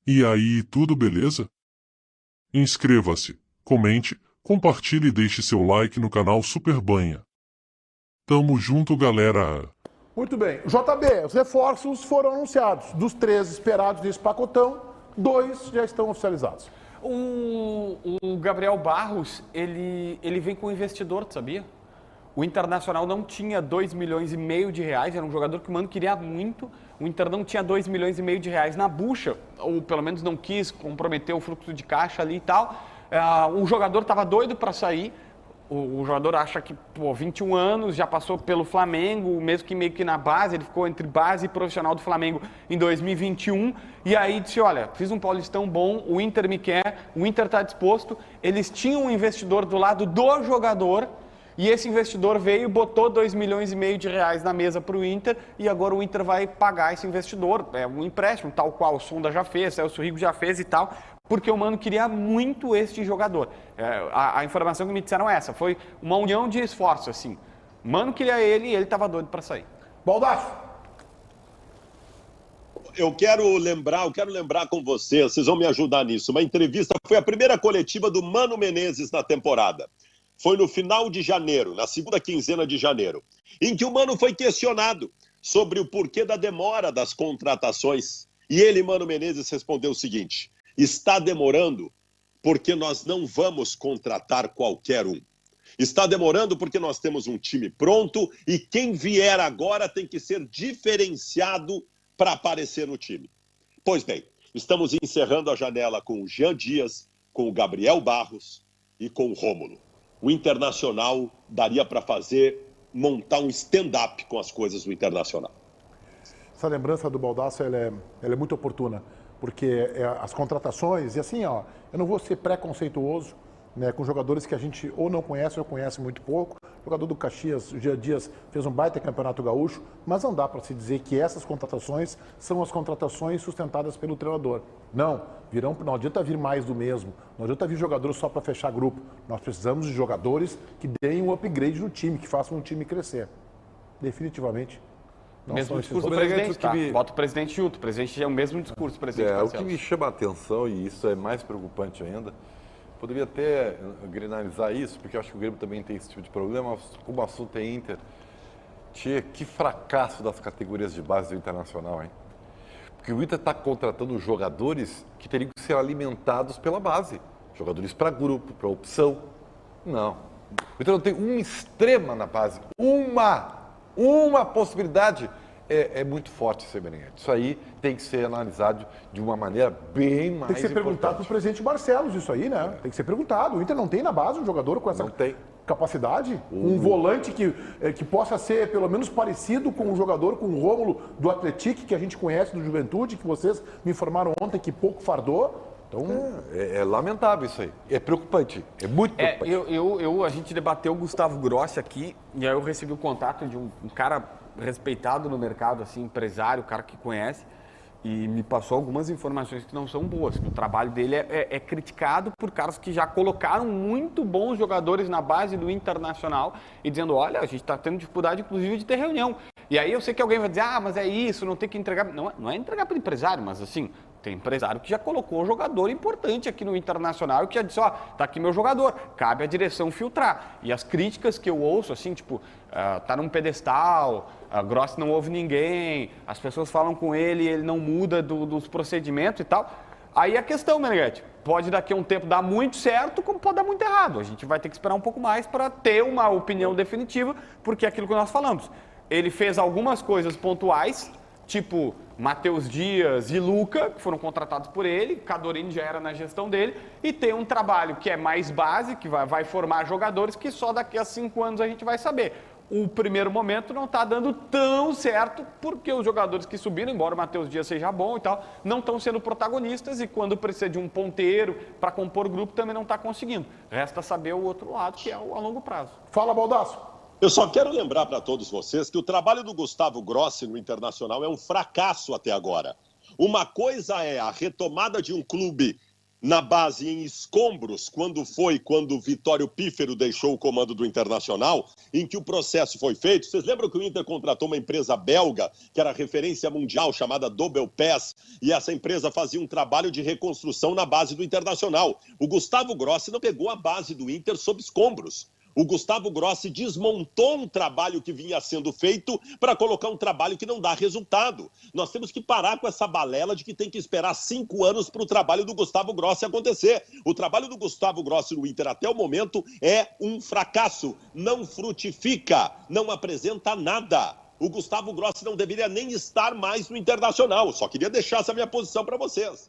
E aí, tudo beleza? Inscreva-se, comente, compartilhe e deixe seu like no canal Superbanha. Tamo junto, galera! Muito bem. JB, os reforços foram anunciados. Dos 13 esperados desse pacotão, 2 já estão oficializados. O Gabriel Barros, ele vem com investidor, tu sabia? O Internacional não tinha 2,5 milhões de reais, era um jogador que o Mano queria muito. O Inter não tinha 2,5 milhões de reais na bucha, ou pelo menos não quis comprometer o fluxo de caixa ali e tal. O jogador estava doido para sair. O jogador acha que, 21 anos, já passou pelo Flamengo, mesmo que meio que na base, ele ficou entre base e profissional do Flamengo em 2021, e aí disse, olha, fiz um Paulistão bom, o Inter me quer, o Inter está disposto, eles tinham um investidor do lado do jogador, e esse investidor veio e botou 2,5 milhões de reais na mesa para o Inter, e agora o Inter vai pagar esse investidor, é um empréstimo, tal qual o Sonda já fez, o Rigo já fez e tal, porque o Mano queria muito este jogador. A informação que me disseram é essa, foi uma união de esforços, assim. O Mano queria ele e ele estava doido para sair. Baldasso. Eu quero lembrar com vocês vão me ajudar nisso. Uma entrevista, foi a primeira coletiva do Mano Menezes na temporada. Foi no final de janeiro, na segunda quinzena de janeiro, em que o Mano foi questionado sobre o porquê da demora das contratações. E ele, Mano Menezes, respondeu o seguinte: está demorando porque nós não vamos contratar qualquer um. Está demorando porque nós temos um time pronto e quem vier agora tem que ser diferenciado para aparecer no time. Pois bem, estamos encerrando a janela com o Jean Dias, com o Gabriel Barros e com o Rômulo. O Internacional daria para montar um stand-up com as coisas do Internacional. Essa lembrança do Baldasso ela é muito oportuna, porque as contratações, e assim, eu não vou ser preconceituoso, né, com jogadores que a gente ou não conhece ou conhece muito pouco. O jogador do Caxias, o Jean Dias, fez um baita campeonato gaúcho, mas não dá para se dizer que essas contratações são as contratações sustentadas pelo treinador. Não adianta vir mais do mesmo, não adianta vir jogador só para fechar grupo. Nós precisamos de jogadores que deem um upgrade no time, que façam o time crescer. Definitivamente. Mesmo discurso do presidente, tá? Bota o presidente junto, o presidente é o mesmo discurso, presidente O que me chama a atenção, e isso é mais preocupante ainda, poderia até grenalizar isso, porque eu acho que o Grêmio também tem esse tipo de problema, como o assunto é Inter. Tchê, que fracasso das categorias de base do Internacional, hein? Porque o Inter está contratando jogadores que teriam que ser alimentados pela base. Jogadores para grupo, para opção. Não. O Inter não tem uma extrema na base. Uma possibilidade. É muito forte esse Beneguete. Isso aí tem que ser analisado de uma maneira bem mais importante. Tem que ser perguntado para o presidente Barcelos isso aí, né? Tem que ser perguntado. O Inter não tem na base um jogador com essa capacidade? Um volante que possa ser pelo menos parecido com um jogador, com o Rômulo do Atlético, que a gente conhece do Juventude, que vocês me informaram ontem que pouco fardou. Então... É lamentável isso aí. É preocupante. É muito preocupante. A gente debateu o Gustavo Grossi aqui, e aí eu recebi o contato de um cara respeitado no mercado, assim, empresário, cara que conhece, e me passou algumas informações que não são boas. O trabalho dele é criticado por caras que já colocaram muito bons jogadores na base do Internacional e dizendo, olha, a gente está tendo dificuldade, inclusive, de ter reunião. E aí eu sei que alguém vai dizer, mas é isso, não tem que entregar... Não é entregar para o empresário, mas assim... Tem empresário que já colocou um jogador importante aqui no Internacional e que já disse, tá aqui meu jogador, cabe à direção filtrar. E as críticas que eu ouço, assim, tipo, tá num pedestal, Grossi não ouve ninguém, as pessoas falam com ele e ele não muda dos procedimentos e tal. Aí a questão, Meneghete, pode daqui a um tempo dar muito certo, como pode dar muito errado. A gente vai ter que esperar um pouco mais para ter uma opinião definitiva, porque é aquilo que nós falamos. Ele fez algumas coisas pontuais, tipo Matheus Dias e Luca, que foram contratados por ele, Cadorini já era na gestão dele, e tem um trabalho que é mais base, que vai formar jogadores que só daqui a 5 anos a gente vai saber. O primeiro momento não está dando tão certo, porque os jogadores que subiram, embora o Matheus Dias seja bom e tal, não estão sendo protagonistas, e quando precisa de um ponteiro para compor grupo também não está conseguindo. Resta saber o outro lado, que é o a longo prazo. Fala, Baldasso. Eu só quero lembrar para todos vocês que o trabalho do Gustavo Grossi no Internacional é um fracasso até agora. Uma coisa é a retomada de um clube na base em escombros, quando o Vitório Pífero deixou o comando do Internacional, em que o processo foi feito. Vocês lembram que o Inter contratou uma empresa belga, que era referência mundial, chamada Double Pass, e essa empresa fazia um trabalho de reconstrução na base do Internacional. O Gustavo Grossi não pegou a base do Inter sob escombros. O Gustavo Grossi desmontou um trabalho que vinha sendo feito para colocar um trabalho que não dá resultado. Nós temos que parar com essa balela de que tem que esperar 5 anos para o trabalho do Gustavo Grossi acontecer. O trabalho do Gustavo Grossi no Inter até o momento é um fracasso. Não frutifica, não apresenta nada. O Gustavo Grossi não deveria nem estar mais no Internacional. Só queria deixar essa minha posição para vocês.